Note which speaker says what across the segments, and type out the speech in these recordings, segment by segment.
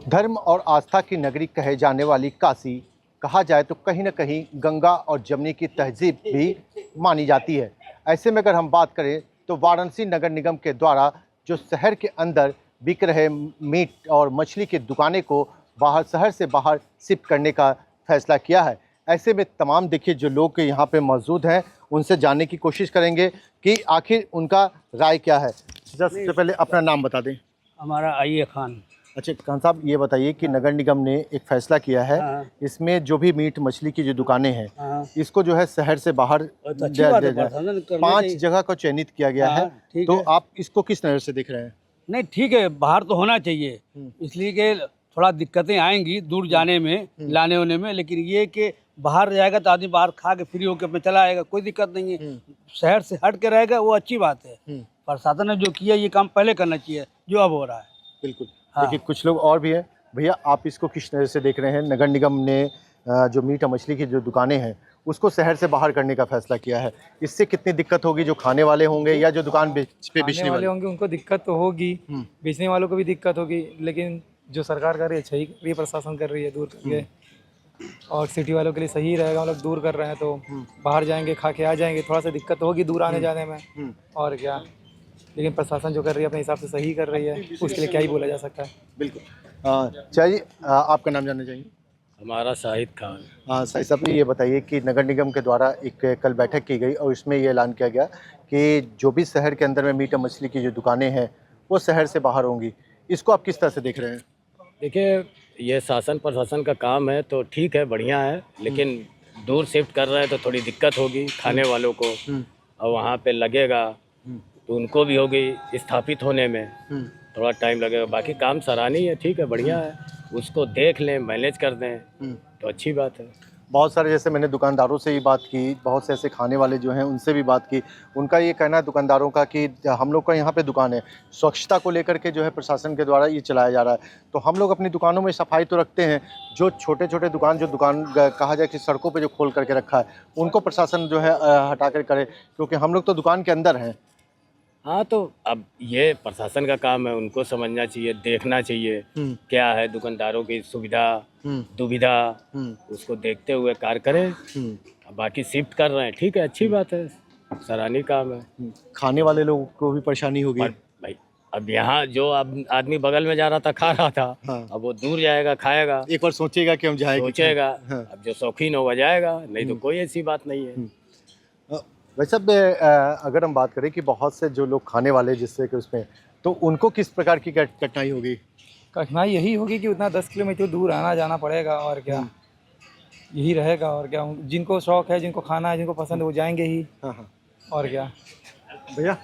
Speaker 1: धर्म और आस्था की नगरी कहे जाने वाली काशी कहा जाए तो कहीं न कहीं गंगा और जमुनी की तहज़ीब भी मानी जाती है। ऐसे में अगर हम बात करें तो वाराणसी नगर निगम के द्वारा जो शहर के अंदर बिक रहे मीट और मछली की दुकानें को बाहर शहर से बाहर शिफ्ट करने का फैसला किया है। ऐसे में तमाम देखिए जो लोग यहाँ पे मौजूद हैं उनसे जानने की कोशिश करेंगे कि आखिर उनका राय क्या है। सबसे पहले अपना नाम बता दें।
Speaker 2: हमारा आइए खान।
Speaker 1: अच्छा खान साहब, ये बताइए कि नगर निगम ने एक फैसला किया है, इसमें जो भी मीट मछली की जो दुकानें हैं इसको जो है शहर से बाहर
Speaker 2: अच्छी बात है,
Speaker 1: 5 जगह को चयनित किया गया है। तो आप इसको किस नज़र से देख रहे हैं?
Speaker 2: नहीं ठीक है, बाहर तो होना चाहिए, इसलिए कि थोड़ा दिक्कतें आएंगी दूर जाने में लाने होने में, लेकिन ये कि बाहर जाएगा तो आदमी बाहर खा के फ्री होकर अपने चला आएगा, कोई दिक्कत नहीं है। शहर से हट के रहेगा वो अच्छी बात है। प्रशासन ने जो किया ये काम पहले करना चाहिए जो अब हो रहा है।
Speaker 1: बिल्कुल। देखिए कुछ लोग और भी हैं। भैया आप इसको किस नज़र से देख रहे हैं? नगर निगम ने जो मीट और मछली की जो दुकानें हैं उसको शहर से बाहर करने का फैसला किया है, इससे कितनी दिक्कत होगी? जो खाने वाले होंगे या जो दुकान पे बेचने वाले
Speaker 3: होंगे उनको दिक्कत तो होगी, बेचने वालों को भी दिक्कत होगी, लेकिन जो सरकार कर रही है सही कर रही है, प्रशासन कर रही है दूर करके। और सिटी वालों के लिए सही रहेगा, हम लोग दूर कर रहे हैं तो बाहर जाएंगे खा के आ जाएंगे, थोड़ा सा दिक्कत होगी दूर आने जाने में और क्या, लेकिन प्रशासन जो कर रही है अपने हिसाब से सही कर रही है, उसके लिए क्या ही बोला जा सकता है।
Speaker 1: बिल्कुल। चाहिए आपका नाम जानना चाहिए।
Speaker 4: हमारा शाहिद खान।
Speaker 1: हाँ शाहिद साहब, ये बताइए कि नगर निगम के द्वारा एक कल बैठक की गई और इसमें ये ऐलान किया गया कि जो भी शहर के अंदर में मीट और मछली की जो दुकानें हैं वो शहर से बाहर होंगी, इसको आप किस तरह से देख रहे हैं?
Speaker 4: देखिए ये शासन प्रशासन का काम है तो ठीक है, बढ़िया है, लेकिन दूर शिफ्ट कर रहे हैं तो थोड़ी दिक्कत होगी खाने वालों को, और वहाँ पे लगेगा तो उनको भी होगी स्थापित होने में, थोड़ा टाइम लगेगा। बाकी काम सराहनीय है, ठीक है, बढ़िया है, उसको देख लें, मैनेज कर दें तो अच्छी बात है।
Speaker 1: बहुत सारे जैसे मैंने दुकानदारों से भी बात की, बहुत से ऐसे खाने वाले जो हैं उनसे भी बात की, उनका ये कहना है दुकानदारों का कि हम लोग का यहाँ पे दुकान है, स्वच्छता को लेकर के जो है प्रशासन के द्वारा ये चलाया जा रहा है, तो हम लोग अपनी दुकानों में सफाई तो रखते हैं, जो छोटे छोटे दुकान कहा जाए कि सड़कों पर जो खोल करके रखा है उनको प्रशासन जो है हटा कर करे, क्योंकि हम लोग तो दुकान के अंदर हैं।
Speaker 4: हाँ तो अब ये प्रशासन का काम है, उनको समझना चाहिए, देखना चाहिए क्या है दुकानदारों की सुविधा दुविधा, उसको देखते हुए कार्य करें। बाकी शिफ्ट कर रहे हैं, ठीक है, अच्छी बात है, सराहनीय काम है।
Speaker 1: खाने वाले लोगों को भी परेशानी होगी
Speaker 4: भाई, अब यहाँ जो अब आदमी बगल में जा रहा था खा रहा था, अब वो दूर जाएगा खाएगा,
Speaker 1: एक बार सोचेगा कि हम जाएंगे,
Speaker 4: सोचेगा। अब जो शौकीन होगा जाएगा, नहीं तो कोई ऐसी बात नहीं है।
Speaker 1: वैसे अगर हम बात करें कि बहुत से जो लोग खाने वाले जिससे कि उसमें, तो उनको किस प्रकार की कठिनाई होगी?
Speaker 3: कठिनाई यही होगी कि उतना 10 किलोमीटर दूर आना जाना पड़ेगा और क्या, यही रहेगा और क्या। जिनको शौक है, जिनको खाना है, जिनको पसंद है वो जाएंगे ही। और क्या
Speaker 1: भैया,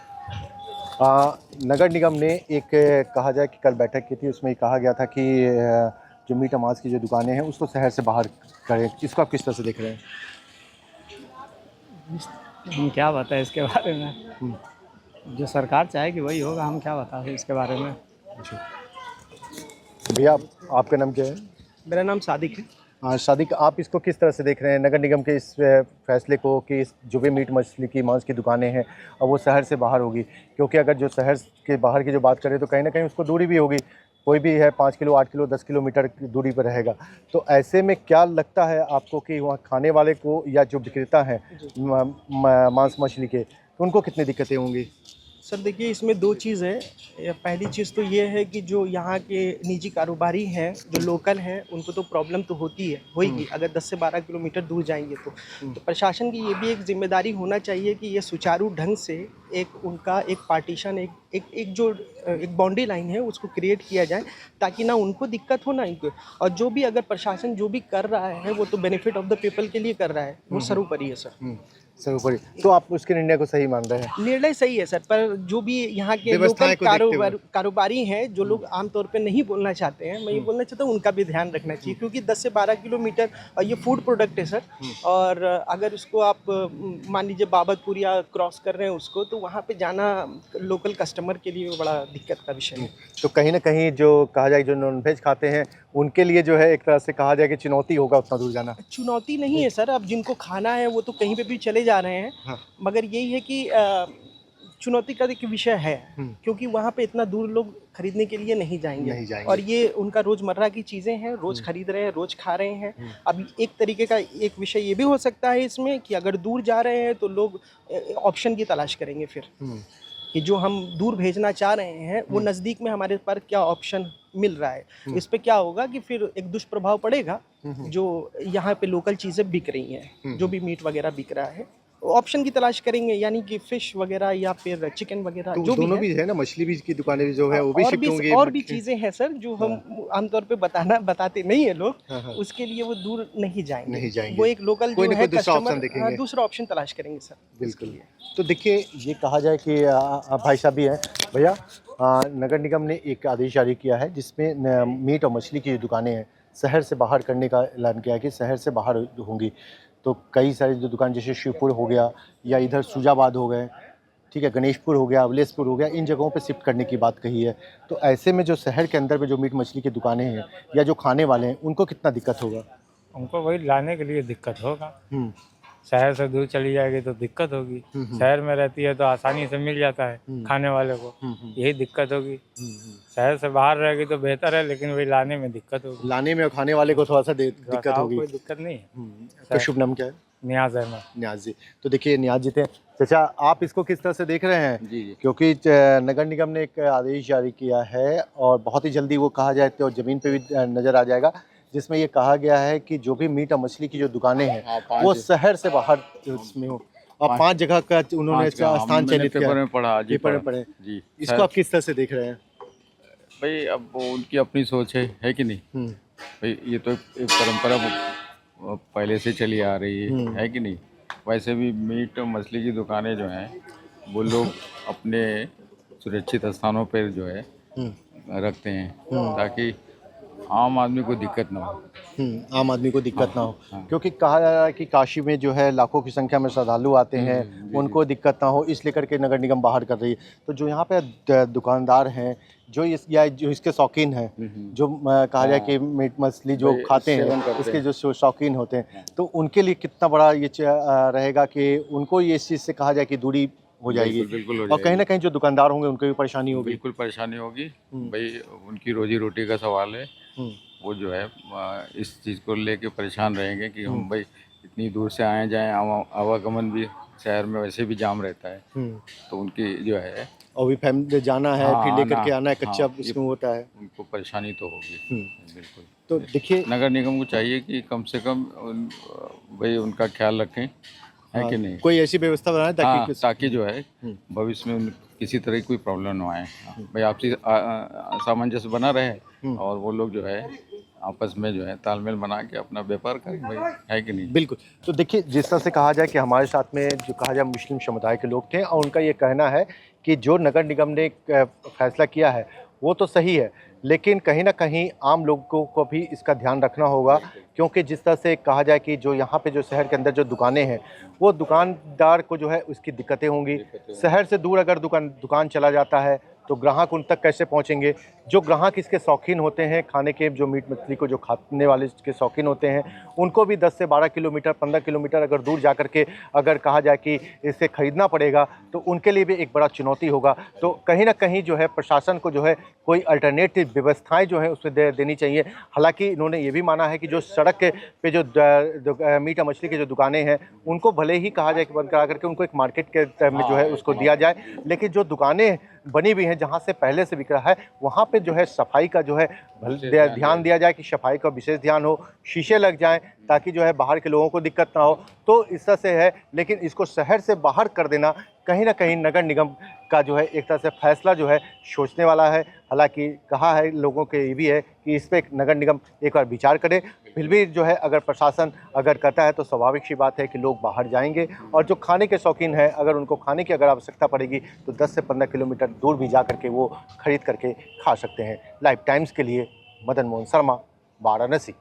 Speaker 1: नगर निगम ने एक कहा जाए कि कल बैठक की थी, उसमें कहा गया था कि जो मीट और मांस की जो दुकानें हैं उसको शहर से बाहर करें, इसको आप किस तरह से देख रहे हैं?
Speaker 3: हम क्या बताएं इसके बारे में, जो सरकार चाहेगी वही होगा, हम क्या बता दें इसके बारे में।
Speaker 1: भैया आपका नाम क्या है?
Speaker 5: मेरा नाम सादिक है।
Speaker 1: हाँ सादिक, आप इसको किस तरह से देख रहे हैं नगर निगम के इस फैसले को कि जो भी मीट मछली की मांस की दुकानें हैं अब वो शहर से बाहर होगी? क्योंकि अगर जो शहर के बाहर की जो बात करें तो कहीं ना कहीं उसको दूरी भी होगी, कोई भी है 5 किलो 8 किलो 10 किलोमीटर की दूरी पर रहेगा, तो ऐसे में क्या लगता है आपको कि वहाँ खाने वाले को या जो विक्रेता हैं मांस मछली के, तो उनको कितनी दिक्कतें होंगी?
Speaker 5: सर देखिए, इसमें 2 चीज़ है। पहली चीज़ तो ये है कि जो यहाँ के निजी कारोबारी हैं, जो लोकल हैं, उनको तो प्रॉब्लम तो होगी अगर 10 से 12 किलोमीटर दूर जाएंगे तो प्रशासन की ये भी एक जिम्मेदारी होना चाहिए कि ये सुचारू ढंग से उनका एक पार्टीशन, एक बाउंड्री लाइन है उसको क्रिएट किया जाए, ताकि ना उनको दिक्कत हो ना इनको। और जो भी अगर प्रशासन जो भी कर रहा है वो तो बेनिफिट ऑफ द पीपल के लिए कर रहा है, वो सर्वोपरि है सर।
Speaker 1: सर्वोपरि। तो आप उसके निर्णय को सही मान रहे हैं?
Speaker 5: निर्णय सही है सर, पर जो भी यहाँ के लोकल कारोबारी हैं, जो लोग आमतौर पे नहीं बोलना चाहते हैं, मैं ये बोलना चाहता हूँ उनका भी ध्यान रखना चाहिए, क्योंकि 10 से 12 किलोमीटर ये फूड प्रोडक्ट है सर, और अगर उसको आप मान लीजिए बाबतपुर या क्रॉस कर रहे हैं उसको, तो वहाँ पे जाना लोकल कस्टमर के लिए बड़ा दिक्कत का विषय है।
Speaker 1: तो कहीं ना कहीं जो कहा जाए जो नॉनवेज खाते हैं उनके लिए जो है एक तरह से कहा जाए कि चुनौती होगा उतना दूर जाना।
Speaker 5: चुनौती नहीं है सर, अब जिनको खाना है वो तो कहीं पे भी चले जा रहे हैं। मगर यही है कि चुनौती का एक विषय है, क्योंकि वहाँ पे इतना दूर लोग खरीदने के लिए नहीं जाएंगे और ये उनका रोजमर्रा की चीज़ें हैं, रोज खरीद रहे हैं, रोज खा रहे हैं। अब एक तरीके का एक विषय ये भी हो सकता है इसमें कि अगर दूर जा रहे हैं तो लोग ऑप्शन की तलाश करेंगे फिर कि जो हम दूर भेजना चाह रहे हैं वो नज़दीक में हमारे पर क्या ऑप्शन मिल रहा है। इस पे क्या होगा कि फिर एक दुष्प्रभाव पड़ेगा, जो यहाँ पे लोकल चीज़ें बिक रही हैं, जो भी मीट वगैरह बिक रहा है ऑप्शन की तलाश करेंगे, यानी कि फिश वगैरह या फिर चिकन वगैरह
Speaker 1: तो
Speaker 5: जो
Speaker 1: दोनों
Speaker 5: भी
Speaker 1: है ना, मछली भी की दुकानें भी जो है वो भी शिफ्ट होंगी।
Speaker 5: और भी चीज़ें हैं सर जो हम आमतौर पे बताते नहीं है लोग, उसके लिए वो दूर नहीं जाएंगे, वो एक लोकल जो है कस्टमर दूसरा ऑप्शन तलाश करेंगे सर।
Speaker 1: बिल्कुल। तो देखिए, ये कहा जाए कि भाई साहब भी हैं भैया, नगर निगम ने एक आदेश जारी किया है जिसमें मीट और मछली की जो दुकानें हैं शहर से बाहर करने का ऐलान किया है कि शहर से बाहर होंगी। तो कई सारी जो दुकान जैसे शिवपुर हो गया या इधर सुजाबाद हो गए, ठीक है, गणेशपुर हो गया, अवलेशपुर हो गया, इन जगहों पे शिफ्ट करने की बात कही है। तो ऐसे में जो शहर के अंदर में जो मीट मछली की दुकानें हैं या जो खाने वाले हैं उनको कितना दिक्कत होगा?
Speaker 6: उनको वही लाने के लिए दिक्कत होगा। शहर से दूर चली जाएगी तो दिक्कत होगी, शहर में रहती है तो आसानी से मिल जाता है खाने वाले को, यही दिक्कत होगी। शहर से बाहर रहेगी तो बेहतर है, लेकिन वही लाने में दिक्कत होगी,
Speaker 1: लाने में और खाने वाले को थोड़ा सा दिक्कत होगी।
Speaker 6: कोई दिक्कत नहीं है।
Speaker 1: तो शुभ नाम क्या है?
Speaker 6: नियाज अहमद।
Speaker 1: नियाज जी, तो देखिए नियाज जी थे। चाचा, आप इसको किस तरह से देख रहे हैं?
Speaker 7: जी।
Speaker 1: क्योंकि नगर निगम ने एक आदेश जारी किया है और बहुत ही जल्दी वो कहा जाए तो जमीन पे भी नज़र आ जाएगा, जिसमें ये कहा गया है कि जो भी मीट और मछली की जो दुकानें हैं वो शहर से बाहर उसमें हो, और 5 जगह का उन्होंने स्थान चयनित किया।
Speaker 7: पेपर में पढ़ा जी,
Speaker 1: पेपर में पढ़े
Speaker 7: जी।
Speaker 1: इसको आप किस तरह से देख रहे हैं?
Speaker 7: भाई अब वो उनकी अपनी सोच है कि नहीं? भाई ये तो एक परंपरा पहले से चली आ रही है कि नहीं? वैसे भी मीट और मछली की दुकानें जो हैं वो लोग अपने सुरक्षित स्थानों पर जो है रखते हैं ताकि आम आदमी को दिक्कत ना हो।
Speaker 1: आम आदमी को दिक्कत ना हो, क्योंकि कहा जा रहा है कि काशी में जो है लाखों की संख्या में श्रद्धालु आते हैं, उनको दिक्कत ना हो इसलिए करके नगर निगम बाहर कर रही है। तो जो यहाँ पे दुकानदार हैं जो जो इसके शौकीन हैं, जो कहा जाए कि मीट मछली जो खाते हैं इसके जो शौकीन होते हैं, तो उनके लिए कितना बड़ा ये रहेगा कि उनको ये इस चीज़ से कहा जाए कि दूरी हो जाएगी।
Speaker 7: बिल्कुल हो
Speaker 1: और कहीं ना कहीं जो दुकानदार होंगे उनको भी परेशानी होगी।
Speaker 7: बिल्कुल परेशानी होगी भाई, उनकी रोजी रोटी का सवाल है। वो जो है इस चीज़ को लेके परेशान रहेंगे कि हम भाई इतनी दूर से आए जाएं, आवागमन भी शहर में वैसे भी जाम रहता है, तो उनकी जो है
Speaker 1: और भी फैमिली जाना है फिर लेकर के आना है, कच्चा इसमें होता है,
Speaker 7: उनको परेशानी तो होगी। बिल्कुल।
Speaker 1: तो देखिए,
Speaker 7: नगर निगम को चाहिए कि कम से कम भाई उनका ख्याल रखें, है कि नहीं?
Speaker 1: कोई ऐसी व्यवस्था बनाए
Speaker 7: ताकि जो है भविष्य में किसी तरह की कोई प्रॉब्लम ना आए। भाई आपसी सामंजस्य बना रहे और वो लोग जो है आपस में जो है तालमेल बना के अपना व्यापार करें भाई, है कि नहीं?
Speaker 1: बिल्कुल। तो देखिए, जिस तरह से कहा जाए कि हमारे साथ में जो कहा जाए मुस्लिम समुदाय के लोग थे और उनका ये कहना है कि जो नगर निगम ने फैसला किया है वो तो सही है, लेकिन कहीं ना कहीं आम लोगों को भी इसका ध्यान रखना होगा, क्योंकि जिस तरह से कहा जाए कि जो यहाँ पे जो शहर के अंदर जो दुकानें हैं वो दुकानदार को जो है उसकी दिक्कतें होंगी। शहर से दूर अगर दुकान चला जाता है तो ग्राहक उन तक कैसे पहुँचेंगे? जो ग्राहक इसके शौकीन होते हैं, खाने के जो मीट मछली को जो खाने वाले के शौकीन होते हैं, उनको भी 10 से 12 किलोमीटर 15 किलोमीटर अगर दूर जा कर के अगर कहा जाए कि इसे ख़रीदना पड़ेगा तो उनके लिए भी एक बड़ा चुनौती होगा। तो कहीं ना कहीं जो है प्रशासन को जो है कोई अल्टरनेटिव व्यवस्थाएं जो है उसमें देनी चाहिए। हालांकि इन्होंने ये भी माना है कि जो सड़क पे जो मीट और मछली की जो दुकानें हैं उनको भले ही कहा जाए कि बंद करा करके उनको एक मार्केट के में जो है उसको दिया जाए, लेकिन जो दुकानें बनी हुई हैं जहाँ से पहले से बिक रहा है वहाँ पे जो है सफाई का जो है ध्यान दिया जाए कि सफाई का विशेष ध्यान हो, शीशे लग जाएं ताकि जो है बाहर के लोगों को दिक्कत ना हो। तो इस तरह से है, लेकिन इसको शहर से बाहर कर देना कहीं ना कहीं नगर निगम का जो है एक तरह से फैसला जो है सोचने वाला है। हालांकि कहा है लोगों के ये भी है कि इस पर नगर निगम एक बार विचार करे, फिर भी जो है अगर प्रशासन अगर कहता है तो स्वाभाविक सी बात है कि लोग बाहर जाएंगे, और जो खाने के शौकीन हैं अगर उनको खाने की अगर आवश्यकता पड़ेगी तो 10 से 15 किलोमीटर दूर भी जा करके वो खरीद करके खा सकते हैं। लाइव टाइम्स के लिए मदन मोहन शर्मा, वाराणसी।